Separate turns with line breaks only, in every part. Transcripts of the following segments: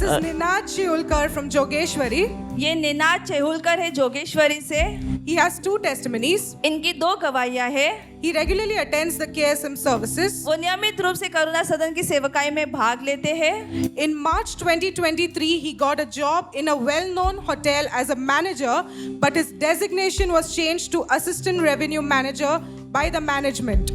is Ninad Chehulkar from Jogeshwari.
ये निनाद चेहुलकर है जोगेश्वरी से।
He has 2 testimonies.
इनकी 2 गवाहियां है।
He regularly attends the KSM services.
वो नियमित रूप से करुणा सदन की सेवकाई में भाग लेते हैं।
In March 2023, he got a job in a well-known hotel as a manager, but his designation was changed to Assistant Revenue Manager by the management.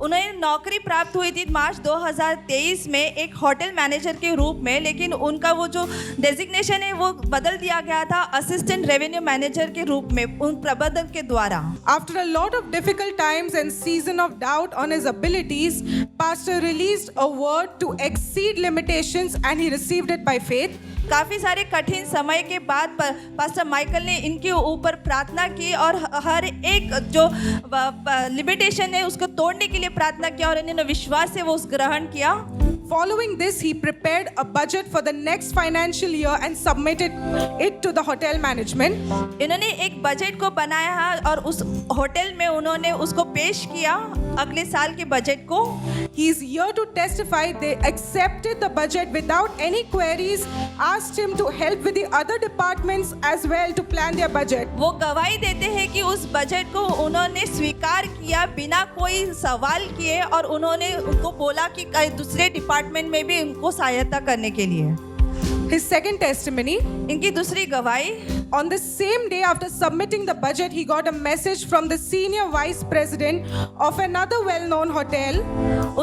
उन्हें नौकरी प्राप्त हुई थी मार्च 2023 में एक होटल मैनेजर के रूप में, लेकिन उनका वो जो डेजिग्नेशन है वो बदल दिया गया था असिस्टेंट रेवेन्यू मैनेजर के रूप में उन प्रबंधक के द्वारा।
After a lot of difficult times and season of doubt on his abilities, Pastor released a word to exceed limitations and he received it by faith.
काफ़ी सारे कठिन समय के बाद पास्टर माइकल ने इनके ऊपर प्रार्थना की और हर एक जो लिमिटेशन है उसको तोड़ने के लिए प्रार्थना किया और इन्होंने विश्वास से वो उस ग्रहण किया।
Following this, he prepared a budget for the next financial year and submitted it to the hotel management.
इन्होंने एक बजट को बनाया और उस होटल में उन्होंने उसको पेश किया अगले साल के बजट को।
He is here to testify they accepted the budget without any queries, asked him to help with the other departments as well to plan their budget.
वो गवाही देते हैं कि उस बजट को उन्होंने स्वीकार किया बिना कोई सवाल किए और उन्होंने उनको बोला कि दूसरे डिपार्टमेंट में भी उनको सहायता करने के लिए।
His second testimony,
इनकी दूसरी गवाही,
on the same day after submitting the budget, he got a message from the senior vice president of another well-known hotel.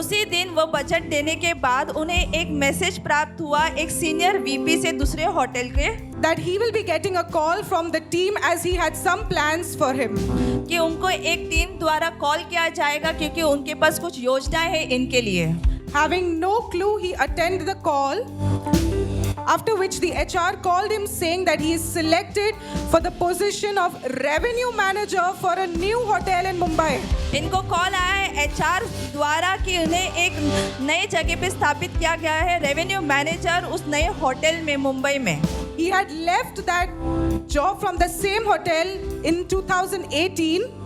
उसी दिन वो बजट देने के बाद उन्हें एक मैसेज प्राप्त हुआ एक सीनियर वीपी से दूसरे होटल के,
that he will be getting a call from the team as he had some plans for him.
कि उनको एक टीम द्वारा कॉल किया जाएगा क्योंकि उनके पास कुछ योजनाएं हैं इनके लिए।
Having no clue, he attended the call. After which the HR called him saying that he is selected for the position of revenue manager for a new hotel in Mumbai.
इनको कॉल आया है HR द्वारा कि उन्हें एक नए जगह पे स्थापित किया गया है रेवेन्यू मैनेजर उस नए होटल में मुंबई में।
He had left that job from the same hotel in 2018.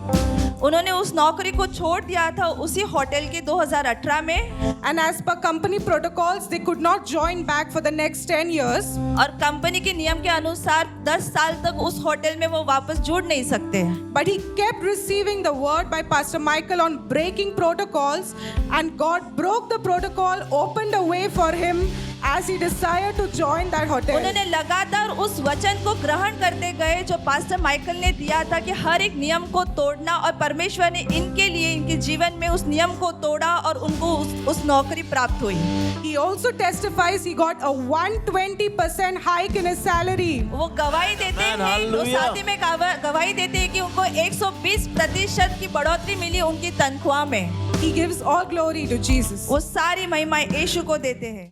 उन्होंने उस नौकरी को छोड़ दिया था उसी होटल के 2018 में।
And as per company protocols, they could not join back for the next 10 years.
और कंपनी के नियम के अनुसार 10 साल तक उस होटल में वो वापस जुड़ नहीं सकते।
But he kept receiving the word by Pastor Michael on breaking protocols, and God broke the protocol, opened a way for him as he desired to join that hotel.
उन्होंने लगातार उस वचन को ग्रहण करते गए जो पास्टर माइकल ने दिया था कि हर एक नियम को तोड़ना, और परमेश्वर ने इनके लिए इनके जीवन में उस नियम को तोड़ा और उनको उस नौकरी प्राप्त हुई।
He also testifies he got a 120% hike in his salary.
वो गवाही देते हैं, वो साथ ही में गवाही देते हैं कि उनको 120% की बढ़ोतरी मिली उनकी तनख्वाह में।
He gives all glory to Jesus.
वो सारी महिमा यीशु को देते हैं।